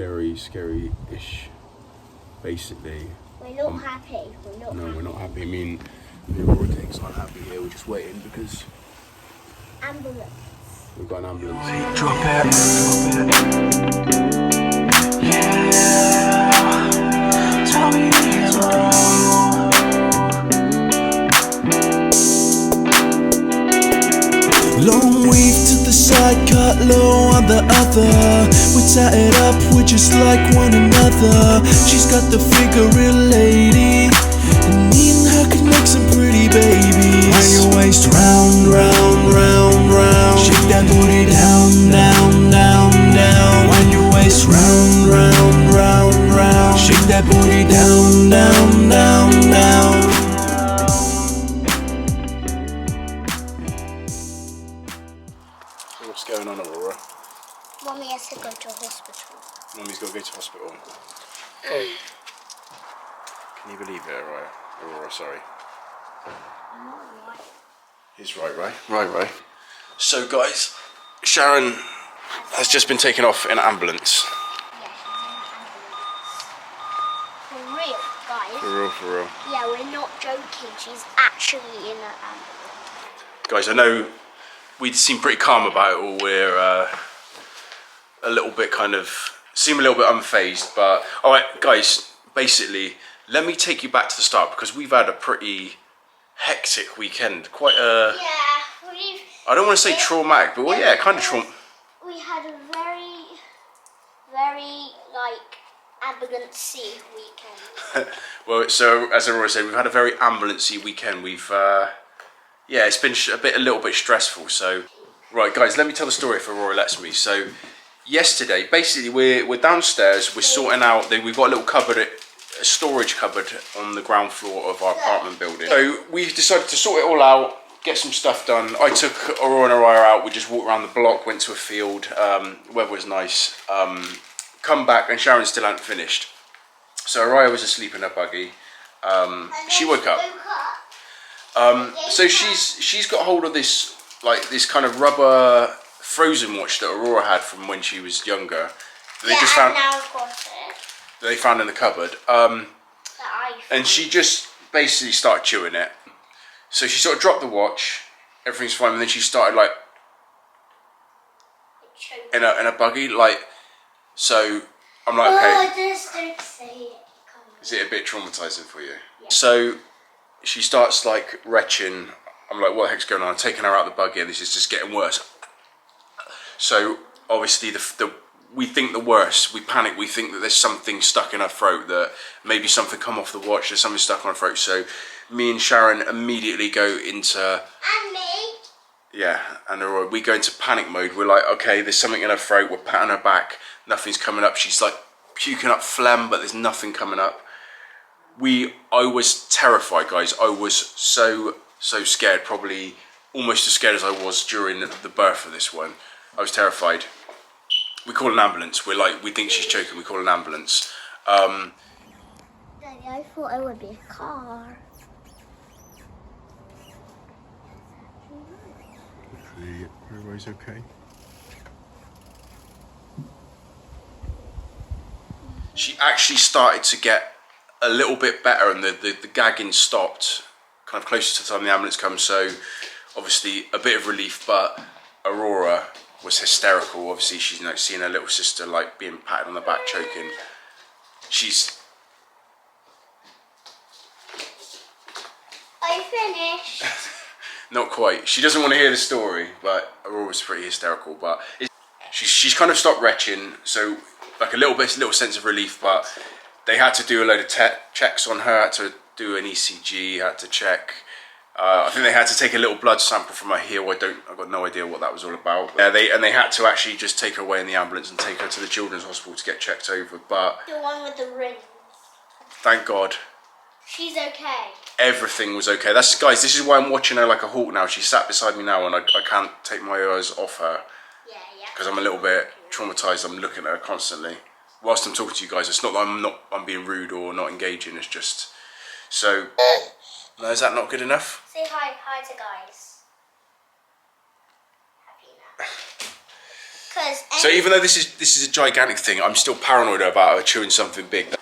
Scary-ish, basically. We're not happy. We're not happy. I mean, the Aurora Kings aren't happy here. We're just waiting because ambulance. we've got an ambulance. Drop it. Yeah. Tell me it's wrong. Long weave to the side, cut low on the other. We tie it up, we're just like one another. She's got the figure real lady, and me and her could make some pretty babies. Wind your waist round, round, round, round. Shake that booty down, down, down, down. Wind your waist round, round, round, round. Shake that booty down, down, down, down. What's going on, Aurora? Mommy has to go to hospital. Mummy's got to go to hospital. Can you believe it, Aurora? Sorry. I'm not right. He's right. Right. So, guys, Sharon has just been taken off in an ambulance. Yeah, she's in an ambulance. For real, guys. For real. Yeah, we're not joking. She's actually in an ambulance. Guys, I know we seem pretty calm about it all. We're a little bit seem a little bit unfazed, but all right, guys, basically, let me take you back to the start because we've had a pretty hectic weekend. Yeah, I don't want to say traumatic, but kind of traumatic. We had a very, very, ambulance-y weekend. Well, so as Aurora said, we've had a very ambulance-y weekend. We've it's been a little bit stressful. So, right, guys, let me tell the story if Aurora lets me. So, yesterday, basically, we're downstairs. We're sorting out. We've got a little cupboard, a storage cupboard on the ground floor of our apartment building. So we decided to sort it all out, get some stuff done. I took Aurora and Araya out. We just walked around the block, went to a field. Weather was nice. Come back, and Sharon still hadn't finished. So Araya was asleep in her buggy. She woke up. So she's got hold of this kind of rubber Frozen watch that Aurora had from when she was younger. They just found. Now I've got it. They found in the cupboard. And she just basically started chewing it. So she sort of dropped the watch. Everything's fine, and then she started in a buggy, So I'm like, okay. Just don't say it. Come on. Is it a bit traumatizing for you? Yeah. So she starts retching. I'm like, what the heck's going on? I'm taking her out of the buggy, and this is just getting worse. So obviously we think the worst. We panic. We think that there's something stuck in her throat. That maybe something come off the watch. There's something stuck on her throat. So me and Sharon immediately go into. And me. Yeah, and we go into panic mode. We're like, okay, there's something in her throat. We're patting her back. Nothing's coming up. She's puking up phlegm, but there's nothing coming up. I was terrified, guys. I was so scared. Probably almost as scared as I was during the birth of this one. I was terrified. We call an ambulance. We think she's choking. We call an ambulance. Daddy, I thought it would be a car. Everybody's okay. She actually started to get a little bit better, and the gagging stopped kind of closer to the time the ambulance comes. So obviously a bit of relief, but Aurora was hysterical. Obviously she's seeing her little sister being patted on the back, choking. Are you finished? Not quite. She doesn't want to hear the story, but Aurora's pretty hysterical. But she's kind of stopped retching, so a little sense of relief. But they had to do a load of checks on her. Had to do an ECG. Had to check. I think they had to take a little blood sample from her heel. I've got no idea what that was all about. They had to actually just take her away in the ambulance and take her to the children's hospital to get checked over. But The one with the ring. thank God, She's okay. everything was okay. Guys, this is why I'm watching her like a hawk now. She's sat beside me now, and I can't take my eyes off her Yeah. because I'm a little bit traumatized. I'm looking at her constantly whilst I'm talking to you guys. It's not that I'm being rude or not engaging. It's just so. No, is that not good enough? Say hi to guys. Happy now. So even though this is a gigantic thing, I'm still paranoid about her chewing something big.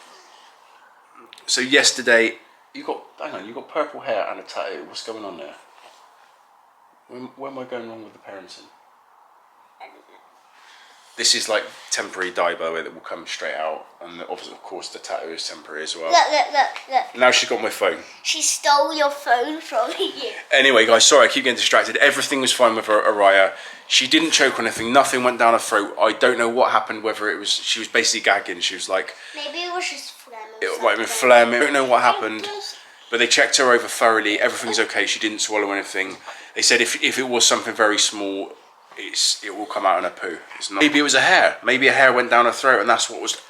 So yesterday, you got purple hair and a tattoo. What's going on there? Where am I going wrong with the parenting? This is like temporary dye, by the way, that will come straight out, and obviously, of course, the tattoo is temporary as well. Look. Now she's got my phone. She stole your phone from you. Anyway, guys, sorry, I keep getting distracted. Everything was fine with Araya. She didn't choke on anything. Nothing went down her throat. I don't know what happened. Whether it was she was basically gagging. She was like, maybe it was just phlegm. It might have been phlegm. I don't know what happened, but they checked her over thoroughly. Everything's okay. She didn't swallow anything. They said if it was something very small, it will come out in her poo. It's not. Maybe it was a hair. Maybe a hair went down her throat, and that's what was.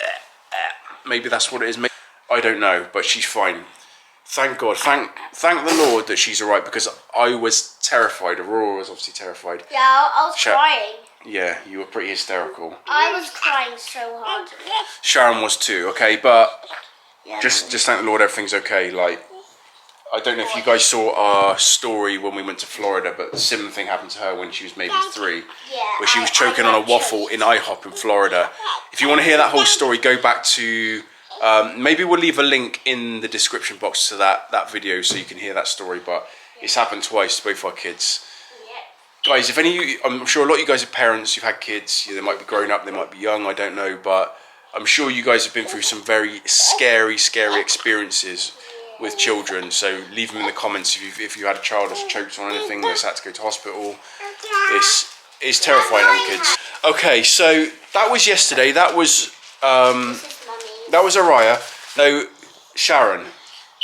Maybe that's what it is. I don't know, but she's fine. Thank God. Thank the Lord that she's alright, because I was terrified. Aurora was obviously terrified. Yeah, I was crying. Yeah, you were pretty hysterical. I was crying so hard. Sharon was too. Okay, but Yeah. just thank the Lord everything's okay. Like, I don't know if you guys saw our story when we went to Florida, but the similar thing happened to her when she was maybe 3, where she was choking on a waffle in IHOP in Florida. If you want to hear that whole story, go back to, maybe we'll leave a link in the description box to that video so you can hear that story, but it's happened twice to both our kids. Guys, if any of you, I'm sure a lot of you guys are parents, you've had kids, they might be grown up, they might be young, I don't know, but I'm sure you guys have been through some very scary experiences with children, so leave them in the comments if you had a child that's choked on anything, that's had to go to hospital. It's terrifying on kids. Okay, so that was yesterday. That was Araya. Now, Sharon,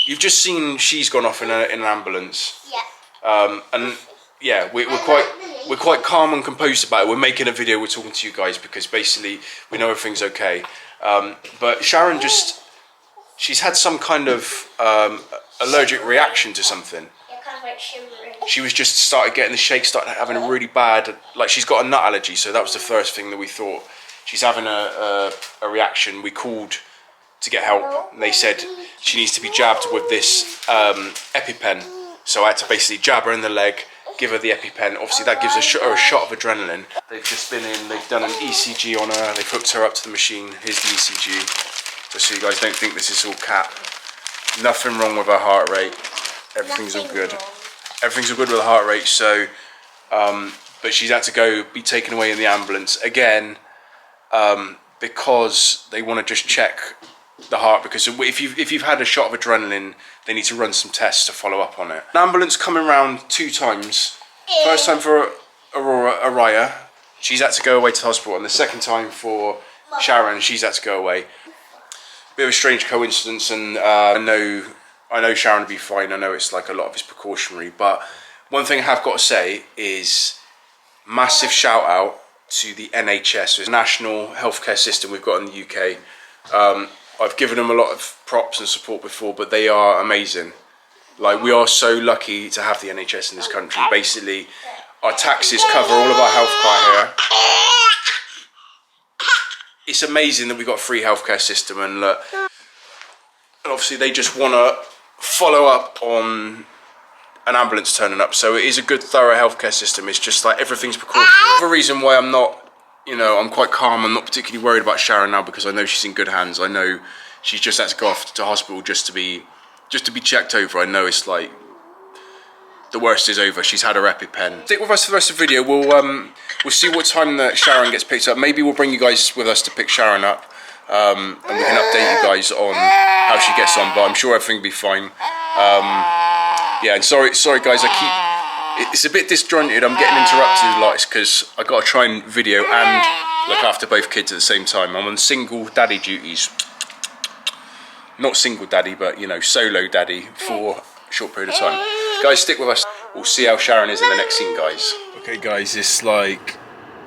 you've just seen she's gone off in an ambulance. Yeah. And yeah, we're quite calm and composed about it. We're making a video. We're talking to you guys because basically we know everything's okay. But Sharon she's had some kind of allergic reaction to something. Yeah, kind of like shivering. She was just started getting the shakes, started having a really bad, like she's got a nut allergy. So that was the first thing that we thought. She's having a reaction. We called to get help. And they said she needs to be jabbed with this EpiPen. So I had to basically jab her in the leg, give her the EpiPen. Obviously that gives her a shot of adrenaline. They've just been in, they've done an ECG on her. They've hooked her up to the machine. Here's the ECG. Just so you guys don't think this is all cap. Nothing wrong with her heart rate. Everything's all good. Everything's all good with the heart rate. So, but she's had to be taken away in the ambulance again, because they want to just check the heart. Because if you've had a shot of adrenaline, they need to run some tests to follow up on it. An ambulance coming around 2 times. First time for Araya, she's had to go away to the hospital, and the second time for Sharon, she's had to go away. Bit of a strange coincidence, and I know Sharon will be fine. I know it's like a lot of it's precautionary, but one thing I have got to say is massive shout out to the NHS, the national healthcare system we've got in the UK. I've given them a lot of props and support before, but they are amazing. Like, we are so lucky to have the NHS in this country. Basically, our taxes cover all of our healthcare here. It's amazing that we've got a free healthcare system, and obviously they just want to follow up on an ambulance turning up. So it is a good, thorough healthcare system. It's just like everything's precautionary. The reason why I'm not, I'm quite calm. I'm not particularly worried about Sharon now because I know she's in good hands. I know she's just had to go off to hospital just to be checked over. I know it's like the worst is over. She's had her EpiPen. Stick with us for the rest of the video. We'll see what time that Sharon gets picked up. Maybe we'll bring you guys with us to pick Sharon up, and we can update you guys on how she gets on. But I'm sure everything will be fine. Yeah, and sorry guys. It's a bit disjointed. I'm getting interrupted a lot because I got to try and video and look after both kids at the same time. I'm on single daddy duties. Not single daddy, but solo daddy for a short period of time. Guys, stick with us. We'll see how Sharon is in the next scene, guys. Okay, guys, it's like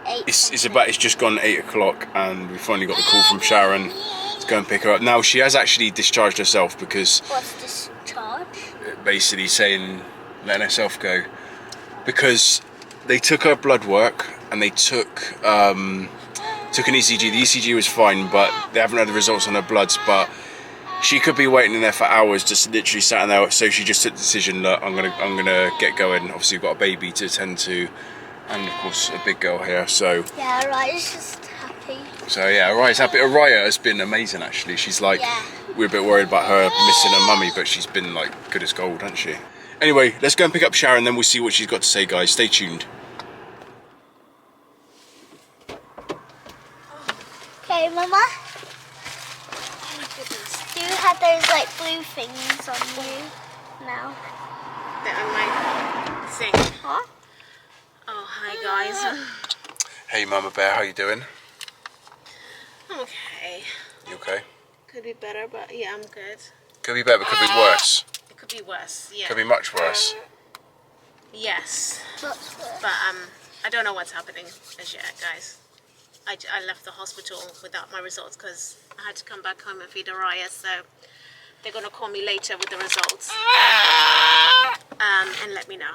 it's just gone 8 o'clock, and we finally got the call from Sharon to go and pick her up. Now she has actually discharged herself because What's discharge? Basically saying letting herself go because they took her blood work and they took an ECG. The ECG was fine, but they haven't had the results on her bloods. But she could be waiting in there for hours, just literally sat in there. So she just took the decision that I'm gonna get going. Obviously, we've got a baby to attend to. and of course a big girl here. So Yeah, Raya's just happy. yeah, Araya's happy. Araya has been amazing actually. She's like, Yeah. we're a bit worried about her missing her mummy, but she's been like good as gold, hasn't she? Anyway, let's go and pick up Sharon, then we'll see what she's got to say, guys. Stay tuned. Okay, Mama. Oh my goodness. Do you have those like blue things on you now? They're on my thing. Huh? Oh, hi guys. Hey, Mama Bear, how you doing? I'm okay. You okay? Could be better, but yeah, I'm good. Could be better, but could be worse. It could be worse, yeah. Could be much worse. Yes, What's worse? but I don't know what's happening as yet, guys. I left the hospital without my results because I had to come back home and feed Araya, so they're gonna call me later with the results and let me know.